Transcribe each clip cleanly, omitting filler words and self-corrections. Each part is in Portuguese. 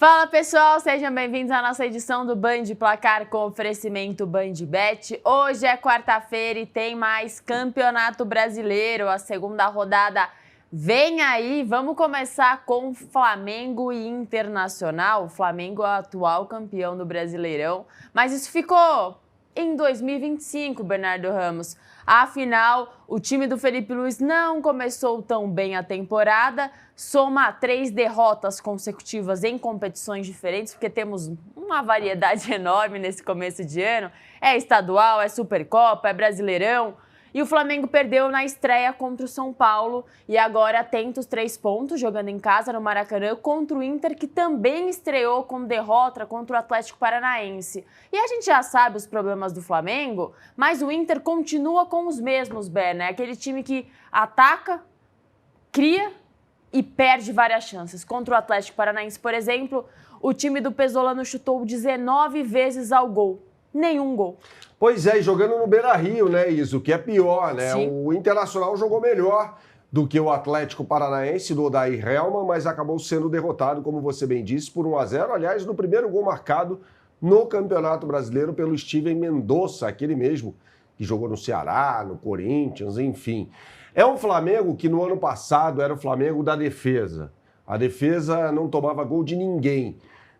Fala pessoal, sejam bem-vindos à nossa edição do Band Placar com oferecimento BandBet. Hoje é quarta-feira e tem mais Campeonato Brasileiro, a segunda rodada vem aí. Vamos começar com Flamengo e Internacional. O Flamengo é o atual campeão do Brasileirão, mas isso ficou em 2025, Bernardo Ramos. Afinal, o time do Felipe Luiz não começou tão bem a temporada, soma 3 derrotas consecutivas em competições diferentes, porque temos uma variedade enorme nesse começo de ano. É estadual, é Supercopa, é Brasileirão. E o Flamengo perdeu na estreia contra o São Paulo e agora tenta os 3 pontos, jogando em casa no Maracanã contra o Inter, que também estreou com derrota contra o Atlético Paranaense. E a gente já sabe os problemas do Flamengo, mas o Inter continua com os mesmos, Berna. É aquele time que ataca, cria e perde várias chances. Contra o Atlético Paranaense, por exemplo, o time do Pesolano chutou 19 vezes ao gol. Nenhum gol. Pois é, e jogando no Beira-Rio, né, Isso, que é pior, né? Sim. O Internacional jogou melhor do que o Atlético Paranaense do Odair Hellmann, mas acabou sendo derrotado, como você bem disse, por 1-0. Aliás, no primeiro gol marcado no Campeonato Brasileiro pelo Steven Mendonça, aquele mesmo que jogou no Ceará, no Corinthians, enfim. É um Flamengo que no ano passado era o Flamengo da defesa. A defesa não tomava gol de ninguém.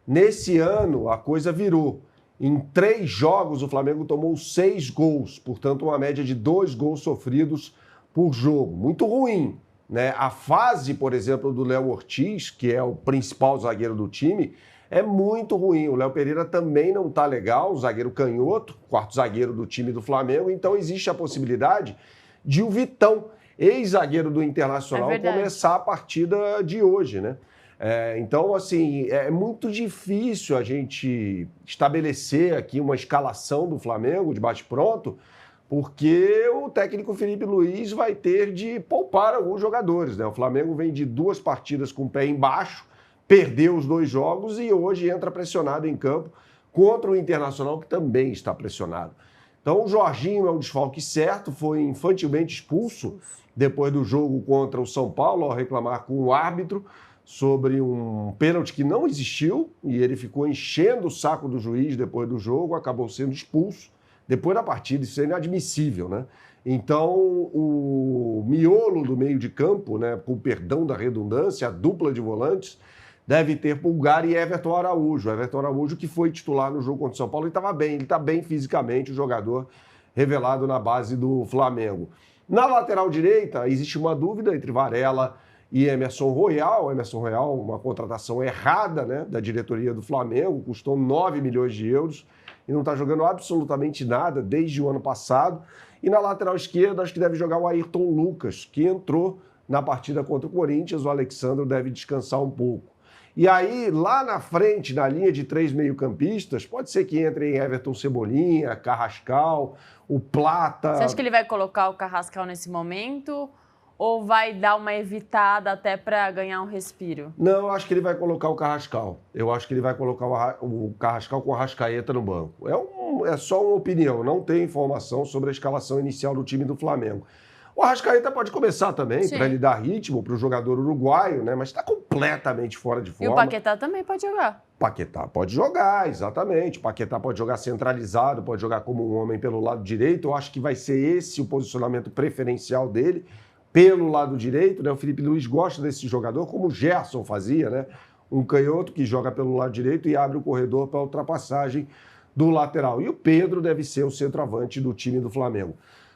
Nesse ano, a coisa virou. Em 3 jogos, o Flamengo tomou 6 gols, portanto, uma média de 2 gols sofridos por jogo. Muito ruim, né? A fase, por exemplo, do Léo Ortiz, que é o principal zagueiro do time, é muito ruim. O Léo Pereira também não está legal, o zagueiro canhoto, quarto zagueiro do time do Flamengo. Então, existe a possibilidade de o Vitão, ex-zagueiro do Internacional, começar a partida de hoje, né? Então, assim, é muito difícil a gente estabelecer aqui uma escalação do Flamengo de bate-pronto, porque o técnico Felipe Luiz vai ter de poupar alguns jogadores, né? O Flamengo vem de 2 partidas com o pé embaixo, perdeu os 2 jogos e hoje entra pressionado em campo contra o Internacional, que também está pressionado. Então, o Jorginho é o desfalque certo, foi infantilmente expulso depois do jogo contra o São Paulo, ao reclamar com o árbitro sobre um pênalti que não existiu, e ele ficou enchendo o saco do juiz depois do jogo, acabou sendo expulso depois da partida. Isso é inadmissível, né? Então, o miolo do meio de campo, né, com perdão da redundância, a dupla de volantes, deve ter Pulgar e Everton Araújo. Everton Araújo, que foi titular no jogo contra o São Paulo, ele estava bem, ele está bem fisicamente, o jogador revelado na base do Flamengo. Na lateral direita, existe uma dúvida entre Varela e Emerson Royal. Emerson Royal, uma contratação errada, né, da diretoria do Flamengo, custou 9 milhões de euros e não está jogando absolutamente nada desde o ano passado. E na lateral esquerda, acho que deve jogar o Ayrton Lucas, que entrou na partida contra o Corinthians. O Alexandre deve descansar um pouco. E aí, lá na frente, na linha de 3 meio-campistas, pode ser que entrem Everton Cebolinha, Carrascal, o Plata. Você acha que ele vai colocar o Carrascal nesse momento? Ou vai dar uma evitada até para ganhar um respiro? Não, eu acho que ele vai colocar o Carrascal. Eu acho que ele vai colocar o Carrascal com o Arrascaeta no banco. É só uma opinião, não tem informação sobre a escalação inicial do time do Flamengo. O Arrascaeta pode começar também, para ele dar ritmo para o jogador uruguaio, né? Mas está completamente fora de forma. E o Paquetá também pode jogar. Paquetá pode jogar, exatamente. Paquetá pode jogar centralizado, pode jogar como um homem pelo lado direito. Eu acho que vai ser esse o posicionamento preferencial dele, pelo lado direito, né? O Felipe Luiz gosta desse jogador, como o Gerson fazia, né? Um canhoto que joga pelo lado direito e abre o corredor para a ultrapassagem do lateral. E o Pedro deve ser o centroavante do time do Flamengo.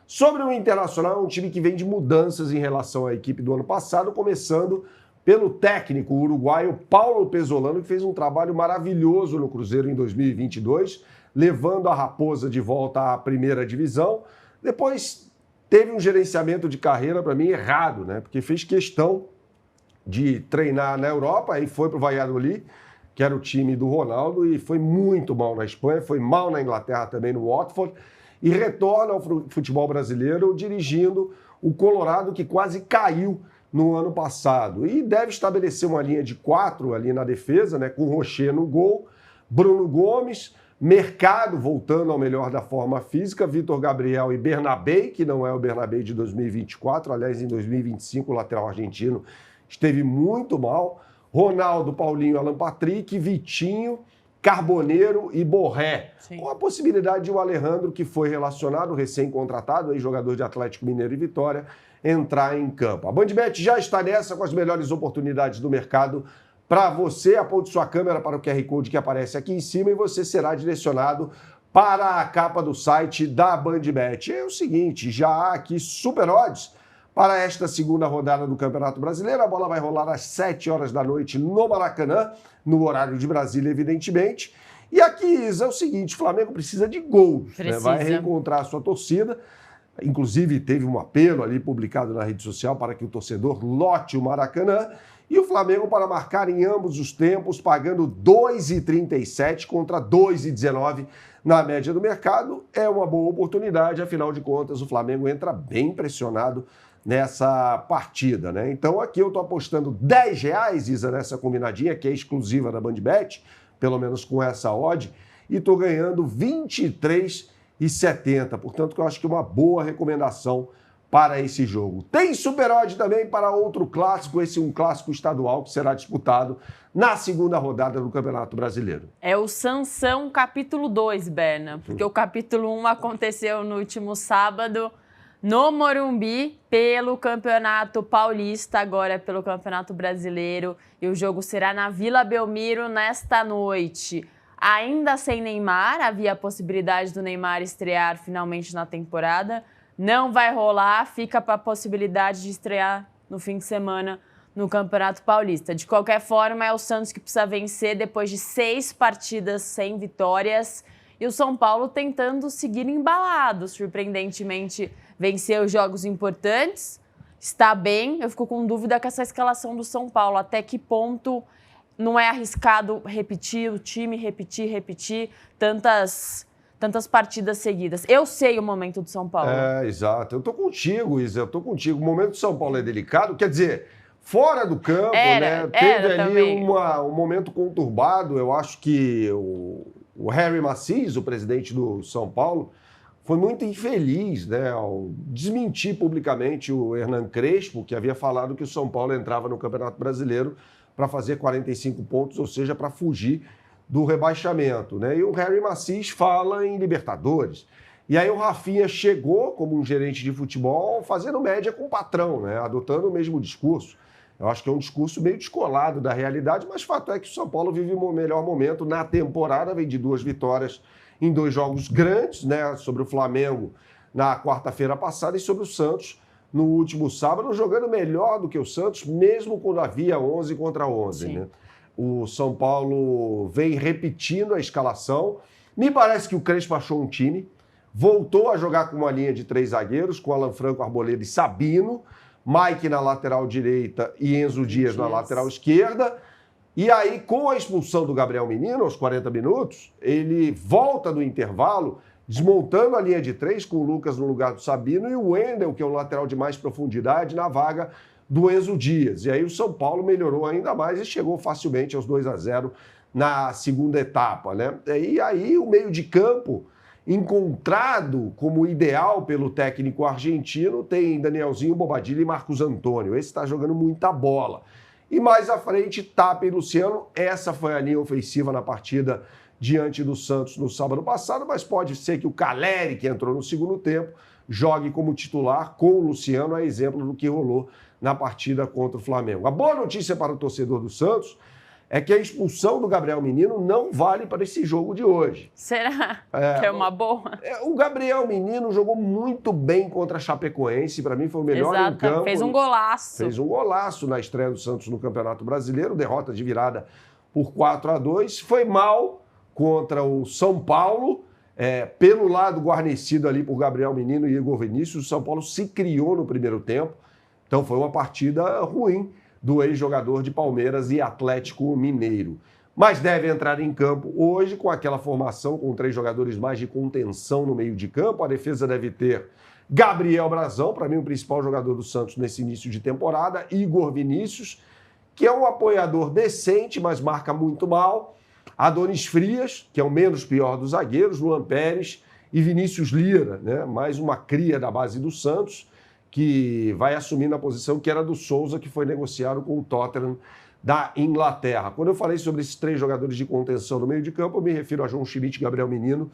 Sobre o Internacional, é um time que vem de mudanças em relação à equipe do ano passado, começando pelo técnico uruguaio Paulo Pesolano, que fez um trabalho maravilhoso no Cruzeiro em 2022, levando a Raposa de volta à primeira divisão. Depois teve um gerenciamento de carreira, para mim, errado, né? Porque fez questão de treinar na Europa, aí foi para o Valladolid, que era o time do Ronaldo, e foi muito mal na Espanha, foi mal na Inglaterra também, no Watford, e retorna ao futebol brasileiro dirigindo o Colorado, que quase caiu no ano passado. E deve estabelecer uma linha de 4 ali na defesa, né, com o Rocher no gol, Bruno Gomes, Mercado voltando ao melhor da forma física, Vitor Gabriel e Bernabé, que não é o Bernabé de 2024, aliás, em 2025 o lateral argentino esteve muito mal, Ronaldo, Paulinho, Alan Patrick, Vitinho, Carboneiro e Borré. Sim. Com a possibilidade de o Alejandro, que foi relacionado, recém-contratado, aí, jogador de Atlético Mineiro e Vitória, entrar em campo. A BandBet já está nessa com as melhores oportunidades do mercado para você. Aponte sua câmera para o QR Code que aparece aqui em cima e você será direcionado para a capa do site da BandBet. É o seguinte, já há aqui super odds para esta segunda rodada do Campeonato Brasileiro. A bola vai rolar às 7 horas da noite no Maracanã, no horário de Brasília, evidentemente. E aqui, Isa, é o seguinte, o Flamengo precisa de gols, né? Vai reencontrar a sua torcida. Inclusive, teve um apelo ali publicado na rede social para que o torcedor lote o Maracanã. E o Flamengo, para marcar em ambos os tempos, pagando 2,37 contra 2,19 na média do mercado, é uma boa oportunidade. Afinal de contas, o Flamengo entra bem pressionado nessa partida, né? Então aqui eu tô apostando R$10, Isa, nessa combinadinha, que é exclusiva da BandBet, pelo menos com essa odd, e tô ganhando R$23,70. Portanto, que eu acho que é uma boa recomendação para esse jogo. Tem super odd também para outro clássico, esse é um clássico estadual que será disputado na segunda rodada do Campeonato Brasileiro. É o Sansão capítulo 2, Berna, porque o capítulo 1 aconteceu no último sábado, no Morumbi, pelo Campeonato Paulista, agora é pelo Campeonato Brasileiro, e o jogo será na Vila Belmiro nesta noite. Ainda sem Neymar, havia a possibilidade do Neymar estrear finalmente na temporada. Não vai rolar, fica para a possibilidade de estrear no fim de semana no Campeonato Paulista. De qualquer forma, é o Santos que precisa vencer depois de 6 partidas sem vitórias. E o São Paulo tentando seguir embalado, surpreendentemente venceu os jogos importantes, está bem. Eu fico com dúvida com essa escalação do São Paulo, até que ponto não é arriscado repetir o time, repetir tantas partidas seguidas. Eu sei o momento do São Paulo. É, exato. Eu tô contigo, Isa, eu tô contigo. O momento do São Paulo é delicado, quer dizer, fora do campo, né? Teve ali um momento conturbado. Eu acho que o Harry Macias, o presidente do São Paulo, foi muito infeliz, né, ao desmentir publicamente o Hernan Crespo, que havia falado que o São Paulo entrava no Campeonato Brasileiro para fazer 45 pontos, ou seja, para fugir do rebaixamento, né? E o Harry Macias fala em Libertadores. E aí o Rafinha chegou como um gerente de futebol fazendo média com o patrão, né? Adotando o mesmo discurso. Eu acho que é um discurso meio descolado da realidade, mas fato é que o São Paulo vive o melhor momento na temporada, vem de 2 vitórias em 2 jogos grandes, né? Sobre o Flamengo na quarta-feira passada e sobre o Santos no último sábado, jogando melhor do que o Santos, mesmo quando havia 11 contra 11, né? O São Paulo vem repetindo a escalação. Me parece que o Crespo achou um time, voltou a jogar com uma linha de 3 zagueiros, com Alan Franco, Arboleda e Sabino, Mike na lateral direita e Enzo Dias na lateral esquerda. E aí, com a expulsão do Gabriel Menino, aos 40 minutos, ele volta do intervalo, desmontando a linha de 3, com o Lucas no lugar do Sabino e o Wendel, que é o lateral de mais profundidade, na vaga do Enzo Dias. E aí o São Paulo melhorou ainda mais e chegou facilmente aos 2-0 na segunda etapa, né? E aí o meio de campo, encontrado como ideal pelo técnico argentino, tem Danielzinho, Bobadilla e Marcos Antônio. Esse está jogando muita bola. E mais à frente, Tapia e Luciano. Essa foi a linha ofensiva na partida diante do Santos no sábado passado, mas pode ser que o Caleri, que entrou no segundo tempo, jogue como titular com o Luciano, a exemplo do que rolou na partida contra o Flamengo. A boa notícia para o torcedor do Santos é que a expulsão do Gabriel Menino não vale para esse jogo de hoje. Será que é uma boa? O Gabriel Menino jogou muito bem contra a Chapecoense, para mim foi o melhor em campo. Fez um golaço. Fez um golaço na estreia do Santos no Campeonato Brasileiro, derrota de virada por 4-2. Foi mal contra o São Paulo, pelo lado guarnecido ali por Gabriel Menino e Igor Vinícius. O São Paulo se criou no primeiro tempo, então foi uma partida ruim do ex-jogador de Palmeiras e Atlético Mineiro. Mas deve entrar em campo hoje com aquela formação com 3 jogadores mais de contenção no meio de campo. A defesa deve ter Gabriel Brazão, para mim o principal jogador do Santos nesse início de temporada, Igor Vinícius, que é um apoiador decente, mas marca muito mal, Adonis Frias, que é o menos pior dos zagueiros, Luan Pérez e Vinícius Lira, né? Mais uma cria da base do Santos, que vai assumir na posição que era do Souza, que foi negociado com o Tottenham da Inglaterra. Quando eu falei sobre esses 3 jogadores de contenção no meio de campo, eu me refiro a João Schmidt, Gabriel Menino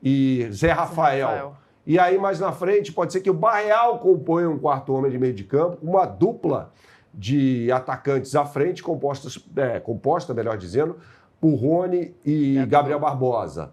e Zé Rafael. E aí, mais na frente, pode ser que o Barreal componha um quarto homem de meio de campo, uma dupla de atacantes à frente, composta, melhor dizendo, por Rony e Gabriel Barbosa.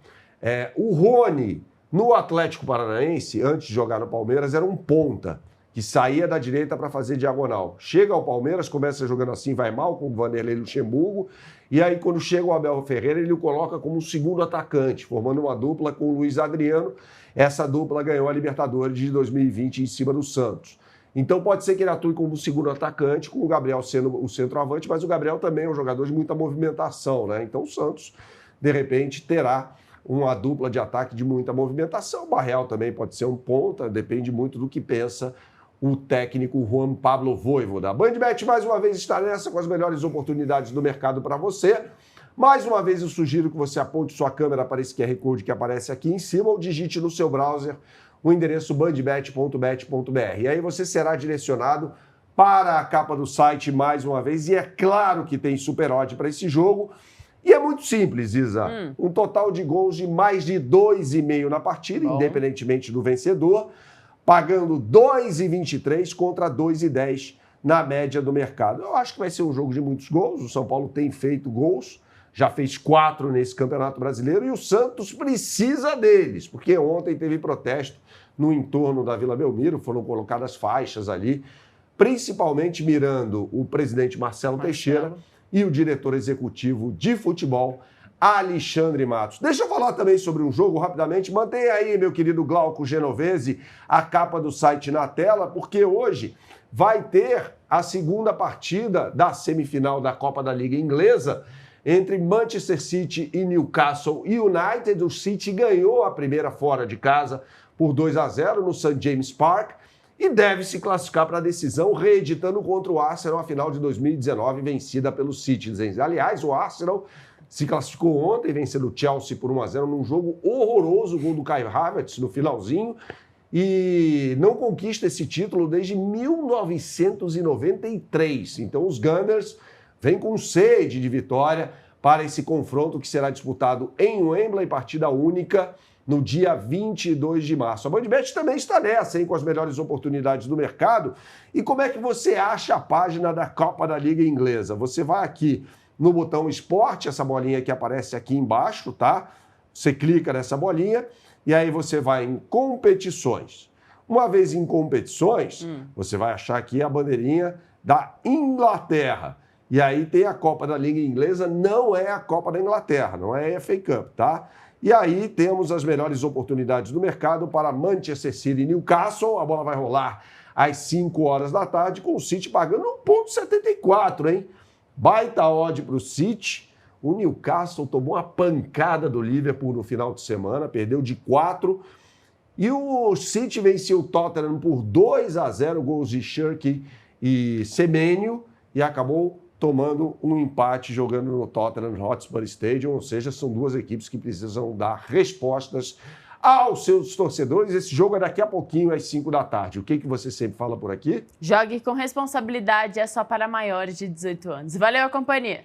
O Rony, no Atlético Paranaense, antes de jogar no Palmeiras, era um ponta, que saía da direita para fazer diagonal. Chega ao Palmeiras, começa jogando assim, vai mal, com o Vanderlei Luxemburgo, e aí quando chega o Abel Ferreira, ele o coloca como um segundo atacante, formando uma dupla com o Luiz Adriano. Essa dupla ganhou a Libertadores de 2020 em cima do Santos. Então pode ser que ele atue como segundo atacante, com o Gabriel sendo o centroavante, mas o Gabriel também é um jogador de muita movimentação, né? Então o Santos, de repente, terá uma dupla de ataque de muita movimentação. O Barreal também pode ser um ponta, depende muito do que pensa o técnico Juan Pablo Vojvoda. A BandBet mais uma vez está nessa com as melhores oportunidades do mercado para você. Mais uma vez eu sugiro que você aponte sua câmera para esse QR Code que aparece aqui em cima ou digite no seu browser o endereço bandbet.bet.br. E aí você será direcionado para a capa do site mais uma vez. E é claro que tem super odd para esse jogo. E é muito simples, Isa. Um total de gols de mais de 2,5 na partida, independentemente do vencedor, pagando 2,23 contra 2,10 na média do mercado. Eu acho que vai ser um jogo de muitos gols. O São Paulo tem feito gols, já fez 4 nesse Campeonato Brasileiro e o Santos precisa deles, porque ontem teve protesto no entorno da Vila Belmiro, foram colocadas faixas ali, principalmente mirando o presidente Marcelo Teixeira e o diretor executivo de futebol, Alexandre Matos. Deixa eu falar também sobre um jogo rapidamente. Mantenha aí, meu querido Glauco Genovese, a capa do site na tela, porque hoje vai ter a segunda partida da semifinal da Copa da Liga Inglesa entre Manchester City e Newcastle United. O City ganhou a primeira fora de casa por 2-0 no St. James Park e deve se classificar para a decisão, reeditando contra o Arsenal a final de 2019, vencida pelos Citizens. Aliás, o Arsenal se classificou ontem, vencendo o Chelsea por 1-0 num jogo horroroso, gol do Kai Havertz no finalzinho, e não conquista esse título desde 1993. Então os Gunners vêm com sede de vitória para esse confronto que será disputado em Wembley, partida única, no dia 22 de março. A BandBet também está nessa, hein, com as melhores oportunidades do mercado. E como é que você acha a página da Copa da Liga Inglesa? Você vai aqui no botão Esporte, essa bolinha que aparece aqui embaixo, tá? Você clica nessa bolinha e aí você vai em Competições. Uma vez em Competições, você vai achar aqui a bandeirinha da Inglaterra. E aí tem a Copa da Liga Inglesa, não é a Copa da Inglaterra, não é a FA Cup, tá? E aí temos as melhores oportunidades do mercado para Manchester City e Newcastle. A bola vai rolar às 5 horas da tarde, com o City pagando 1,74, hein? Baita odd para o City. O Newcastle tomou uma pancada do Liverpool no final de semana, perdeu de 4. E o City venceu o Tottenham por 2-0, gols de Shirky e Semenyo, e acabou tomando um empate jogando no Tottenham Hotspur Stadium. Ou seja, são duas equipes que precisam dar respostas aos seus torcedores. Esse jogo é daqui a pouquinho, às 5 da tarde. O que você sempre fala por aqui? Jogue com responsabilidade, é só para maiores de 18 anos. Valeu a companhia!